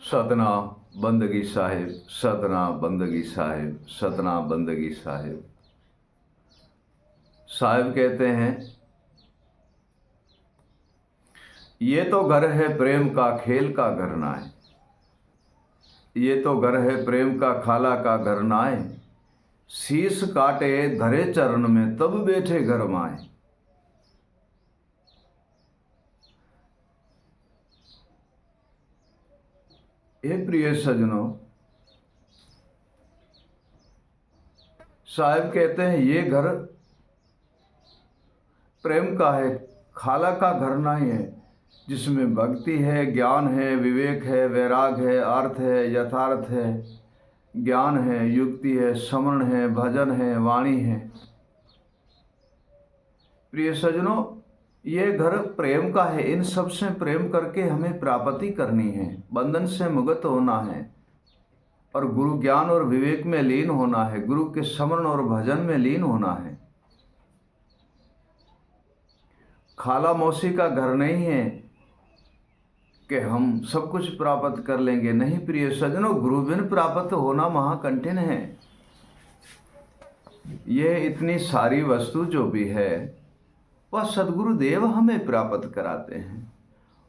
सतना बंदगी साहिब, सतना बंदगी साहिब, सतना बंदगी साहिब। साहिब कहते हैं, ये तो घर है प्रेम का खेल का घर नाए, ये तो घर है प्रेम का खाला का घर नाए, शीश काटे धरे चरण में तब बैठे घर माए। हे प्रिय सजनों, साहिब कहते हैं ये घर प्रेम का है, खाला का घर नहीं है, जिसमें भक्ति है, ज्ञान है, विवेक है, वैराग है, अर्थ है, यथार्थ है, ज्ञान है, युक्ति है, स्मरण है, भजन है, वाणी है। प्रिय सजनों, ये घर प्रेम का है। इन सब से प्रेम करके हमें प्राप्ति करनी है, बंधन से मुक्त होना है और गुरु ज्ञान और विवेक में लीन होना है, गुरु के स्मरण और भजन में लीन होना है। खाला मौसी का घर नहीं है कि हम सब कुछ प्राप्त कर लेंगे। नहीं प्रिय सजनों, गुरु बिन प्राप्त होना महाकठिन है। ये इतनी सारी वस्तु जो भी है वह सदगुरुदेव हमें प्राप्त कराते हैं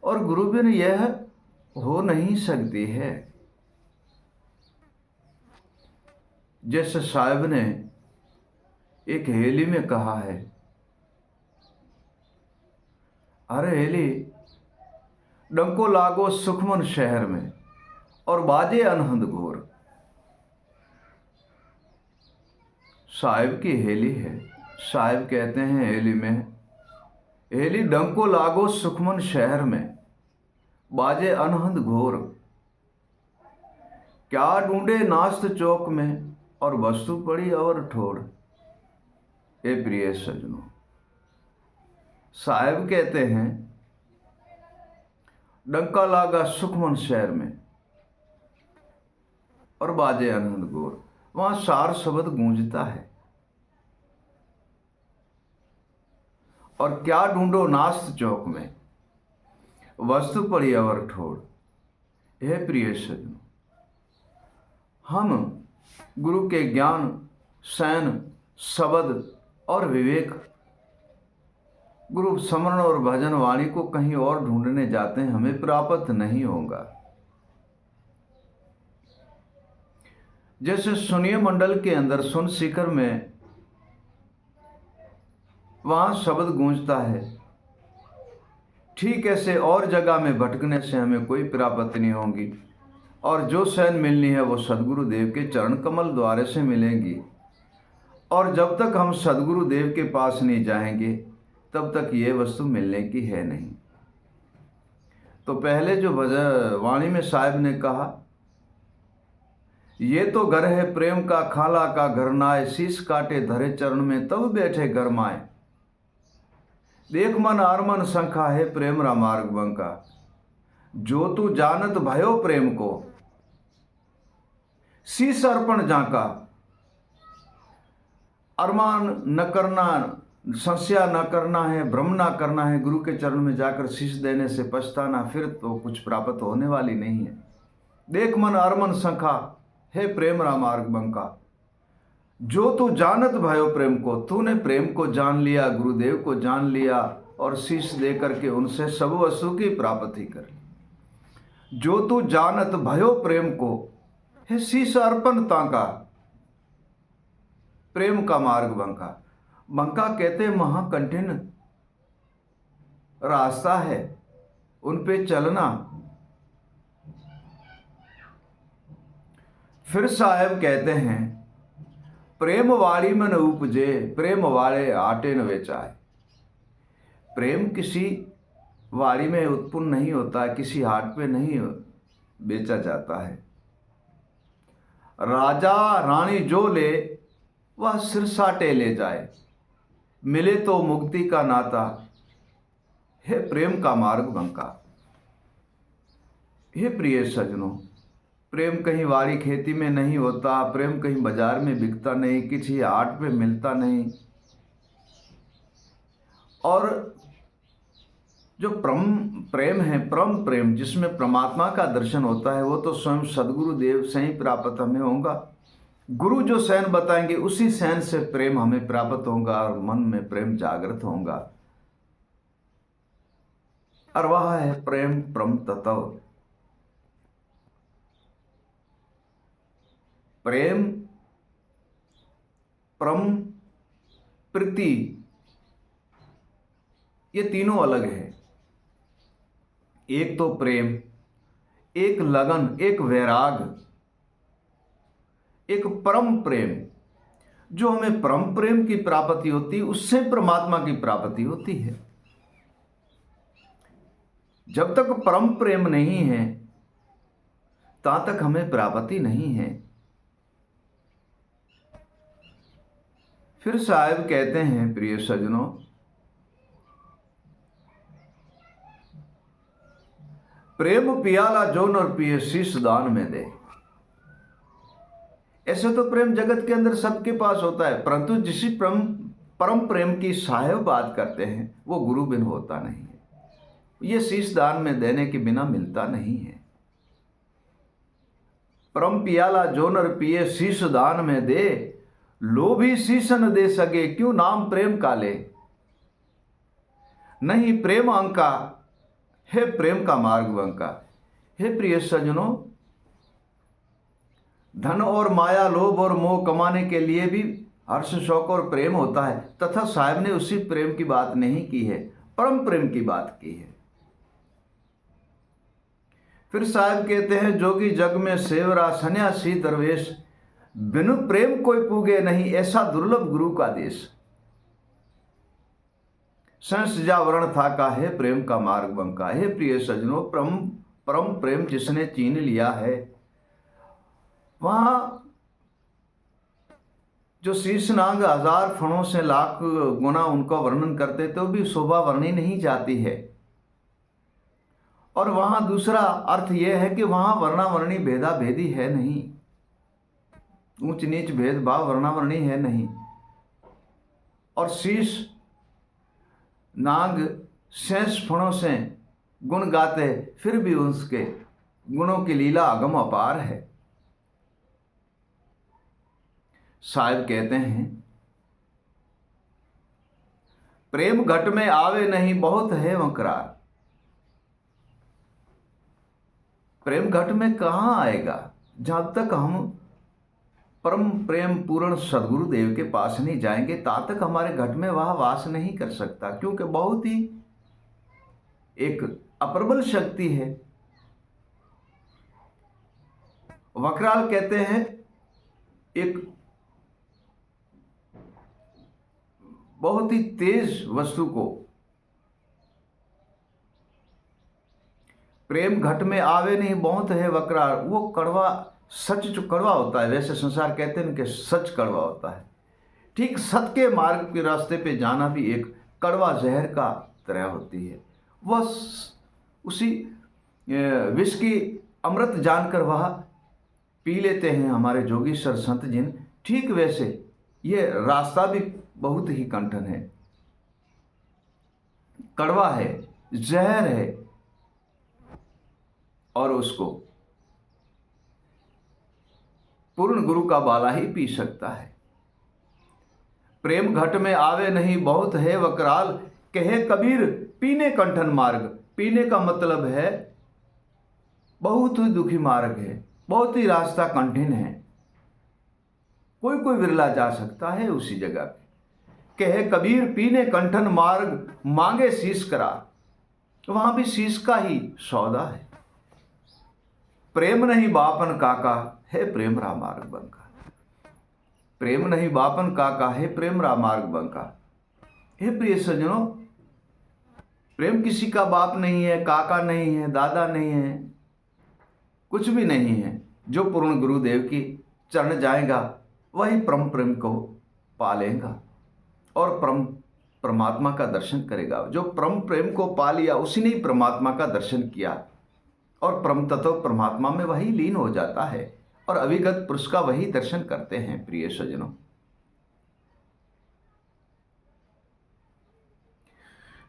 और गुरु बिन यह हो नहीं सकती है। जैसे साहिब ने एक हेली में कहा है, अरे हेली डंको लागो सुखमन शहर में और बाजे अनहद घोर। साहिब की हेली है। साहिब कहते हैं हेली में, हेली डंको लागो सुखमन शहर में बाजे अनहद घोर, क्या ढूंढे नास्त चौक में और वस्तु पड़ी और ठोर। ए प्रिय सजनों, साहिब कहते हैं डंका लागा सुखमन शहर में और बाजे अनहद घोर, वहां सार शब्द गूंजता है। और क्या ढूंढो नास्त चौक में, वस्तु पड़ी और ठोर। हे प्रिय सजनों, हम गुरु के ज्ञान, सैन, शब्द और विवेक, गुरु स्मरण और भजन वाणी को कहीं और ढूंढने जाते हैं, हमें प्राप्त नहीं होगा। जैसे सुनिय मंडल के अंदर सुन शिखर में वहां शब्द गूंजता है, ठीक ऐसे और जगह में भटकने से हमें कोई प्राप्ति नहीं होगी और जो शैन मिलनी है वो सदगुरु देव के चरण कमल द्वारे से मिलेंगी। और जब तक हम सदगुरु देव के पास नहीं जाएंगे तब तक ये वस्तु मिलने की है नहीं। तो पहले जो वाणी में साहिब ने कहा, ये तो घर है प्रेम का खाला का घर नाए, शीश काटे धरे चरण में तब बैठे घर माए। देख मन आरमन संखा है प्रेम रा मार्ग बंका, जो तू जानत भयो प्रेम को शीश अर्पण जाका। अरमान न करना, संशय न करना है, भ्रम ना करना है, गुरु के चरण में जाकर शीश देने से पछताना, फिर तो कुछ प्राप्त होने वाली नहीं है। देख मन अरमन संखा है प्रेम रा मार्ग बंका, जो तू जानत भयो प्रेम को, तूने प्रेम को जान लिया, गुरुदेव को जान लिया और शीश दे करके उनसे सब वस्तु की प्राप्ति कर ली। जो तू जानत भयो प्रेम को है शीश अर्पण ताका, प्रेम का मार्ग बंका। बंका कहते महाकठिन रास्ता है, उन पे चलना। फिर साहब कहते हैं, प्रेम वाली मन उपजे प्रेम वाले आटे न बेचाए। प्रेम किसी वाड़ी में उत्पन्न नहीं होता, किसी हाट पे नहीं बेचा जाता है। राजा रानी जो ले वह सिर साटे ले जाए, मिले तो मुक्ति का नाता है प्रेम का मार्ग बंका। हे प्रिय सजनों, प्रेम कहीं वाड़ी खेती में नहीं होता, प्रेम कहीं बाजार में बिकता नहीं, किसी हाट पे मिलता नहीं। और जो प्रेम है, परम प्रेम जिसमें परमात्मा का दर्शन होता है, वो तो स्वयं सदगुरु देव से ही प्राप्त हमें होगा। गुरु जो शयन बताएंगे उसी शयन से प्रेम हमें प्राप्त होगा और मन में प्रेम जागृत होगा, और वह है प्रेम परम तत्व। प्रेम, परम, प्रीति, ये तीनों अलग है। एक तो प्रेम, एक लगन, एक वैराग, एक परम प्रेम। जो हमें परम प्रेम की प्राप्ति होती है उससे परमात्मा की प्राप्ति होती है। जब तक परम प्रेम नहीं है तब तक हमें प्राप्ति नहीं है। फिर साहिब कहते हैं, प्रिय सज्जनों, प्रेम पियाला जो नर पिए शीश दान में दे। ऐसे तो प्रेम जगत के अंदर सबके पास होता है, परंतु जिस परम प्रेम की साहिब बात करते हैं वो गुरु बिन होता नहीं है। ये शीश दान में देने के बिना मिलता नहीं है। परम पियाला जो नर पिए शीश दान में दे, लो भी शीश न दे सके क्यों नाम प्रेम का ले। नहीं प्रेम अंका है प्रेम का मार्ग बंका। हे प्रिय सज्जनों, धन और माया, लोभ और मोह कमाने के लिए भी हर्ष, शौक और प्रेम होता है, तथा साहिब ने उसी प्रेम की बात नहीं की है, परम प्रेम की बात की है। फिर साहिब कहते हैं, जोगी जग में सेवरा सन्यासी दरवेश, बिनु प्रेम कोई पूगे नहीं, ऐसा दुर्लभ गुरु का देश। संस जा वर्ण था का है प्रेम का मार्ग बंका। हे प्रिय सज्जनों, परम प्रेम जिसने चीन लिया है, वहां जो शीर्षनाग हजार फणों से लाख गुना उनका वर्णन करते तो भी शोभा वर्णी नहीं जाती है। और वहां दूसरा अर्थ यह है कि वहां वर्णावर्णी भेदा भेदी है नहीं, ऊंच नीच भेदभाव वर्णावर्णी है नहीं। और शीश नाग शेष फणों से गुण गाते फिर भी उसके गुणों की लीला अगम अपार है। साहिब कहते हैं, प्रेम घट में आवे नहीं बहुत है वकरार। प्रेम घट में कहां आएगा? जब तक हम परम प्रेम पूर्ण सदगुरु देव के पास नहीं जाएंगे तब तक हमारे घट में वह वास नहीं कर सकता, क्योंकि बहुत ही एक अप्रबल शक्ति है। वकराल कहते हैं एक बहुत ही तेज वस्तु को। प्रेम घट में आवे नहीं बहुत है वकराल, वो कड़वा सच जो कड़वा होता है, वैसे संसार कहते हैं कि सच कड़वा होता है। ठीक सत्य के मार्ग के रास्ते पे जाना भी एक कड़वा जहर का तरह होती है। वह उसी विष की अमृत जानकर वह पी लेते हैं हमारे जोगीश्वर संत जिन। ठीक वैसे ये रास्ता भी बहुत ही कठिन है, कड़वा है, जहर है, और उसको पूर्ण गुरु का बाला ही पी सकता है। प्रेम घट में आवे नहीं बहुत है वकराल, कहे कबीर पीने कंठन मार्ग। पीने का मतलब है बहुत ही दुखी मार्ग है, बहुत ही रास्ता कठिन है, कोई कोई विरला जा सकता है उसी जगह पे। कहे कबीर पीने कंठन मार्ग, मांगे शीश करार। वहां भी शीश का ही सौदा है। प्रेम नहीं बापन काका है प्रेम रा मार्ग बंका। प्रेम नहीं बापन काका है प्रेम रा मार्ग बंका। हे प्रिय सज्जनों, प्रेम किसी का बाप नहीं है, काका नहीं है, दादा नहीं है, कुछ भी नहीं है। जो पूर्ण गुरुदेव की चरण जाएगा वही परम प्रेम को पालेगा और परमात्मा का दर्शन करेगा। जो परम प्रेम को पा लिया उसी ने परमात्मा का दर्शन किया और परम तत्व परमात्मा में वही लीन हो जाता है और अविगत पुरुष का वही दर्शन करते हैं। प्रिय सज्जनों,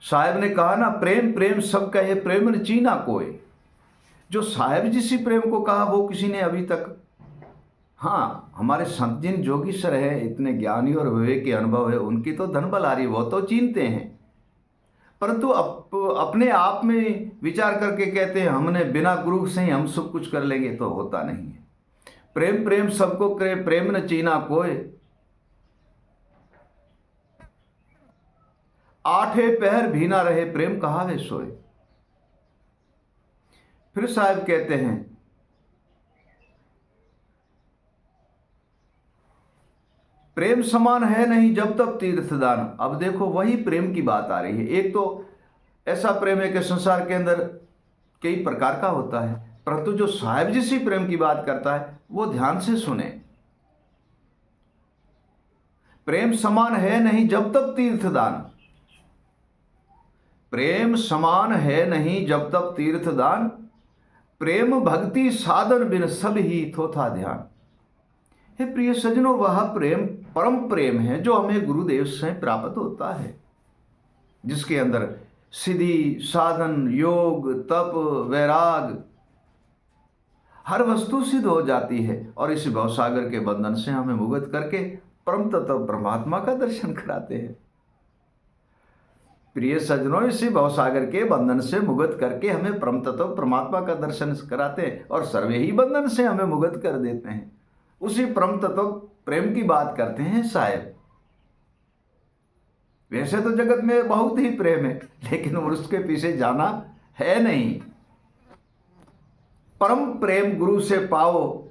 साहब ने कहा ना, प्रेम प्रेम सब कहे प्रेम न चीना कोई। जो साहब जिसी प्रेम को कहा वो किसी ने अभी तक, हाँ हमारे संत जिन जोगी सर है, इतने ज्ञानी और विवेक के अनुभव है, उनकी तो धन बलारी, वो तो चीनते हैं, परंतु अपने आप में विचार करके कहते हैं हमने बिना गुरु से ही हम सब कुछ कर लेंगे, तो होता नहीं है। प्रेम प्रेम सबको करे प्रेम न चीना कोय, आठे पहर भी ना रहे प्रेम कहावे सोए। फिर साहब कहते हैं, प्रेम समान है नहीं जब तक तीर्थदान। अब देखो वही प्रेम की बात आ रही है। एक तो ऐसा प्रेम है कि संसार के अंदर कई प्रकार का होता है, परंतु जो साहब जिसी प्रेम की बात करता है वो ध्यान से सुने। प्रेम समान है नहीं जब तक तीर्थदान, प्रेम समान है नहीं जब तक तीर्थदान, प्रेम भक्ति साधन बिन सब ही थोथा ध्यान। हे प्रिय सज्जनों, वह प्रेम परम प्रेम है जो हमें गुरुदेव से प्राप्त होता है, जिसके अंदर सिद्धि साधन योग तप वैराग हर वस्तु सिद्ध हो जाती है, और इस भवसागर के बंधन से हमें मुक्त करके परम तत्व परमात्मा का दर्शन कराते हैं। प्रिय सज्जनों, इसी भवसागर के बंधन से मुक्त करके हमें परम तत्व परमात्मा का दर्शन कराते हैं, और सर्वे ही बंधन से हमें मुक्त कर देते हैं। उसी परम तत्व प्रेम की बात करते हैं साहब। वैसे तो जगत में बहुत ही प्रेम है, लेकिन उसके पीछे जाना है नहीं। परम प्रेम गुरु से पाओ,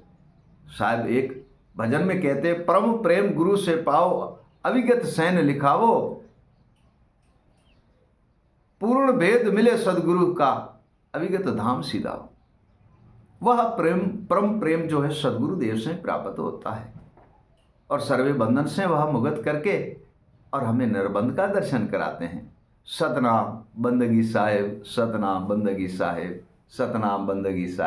साहब एक भजन में कहते हैं, परम प्रेम गुरु से पाओ अविगत सैन लिखावो, पूर्ण भेद मिले सदगुरु का अविगत धाम सीधाओ। वह प्रेम परम प्रेम जो है सदगुरु देव से प्राप्त होता है, और सर्वे बंधन से वह मुक्त करके और हमें निर्बंध का दर्शन कराते हैं। सतनाम बंदगी साहेब, सतनाम बंदगी साहेब, सतनाम बंदगी साहेब।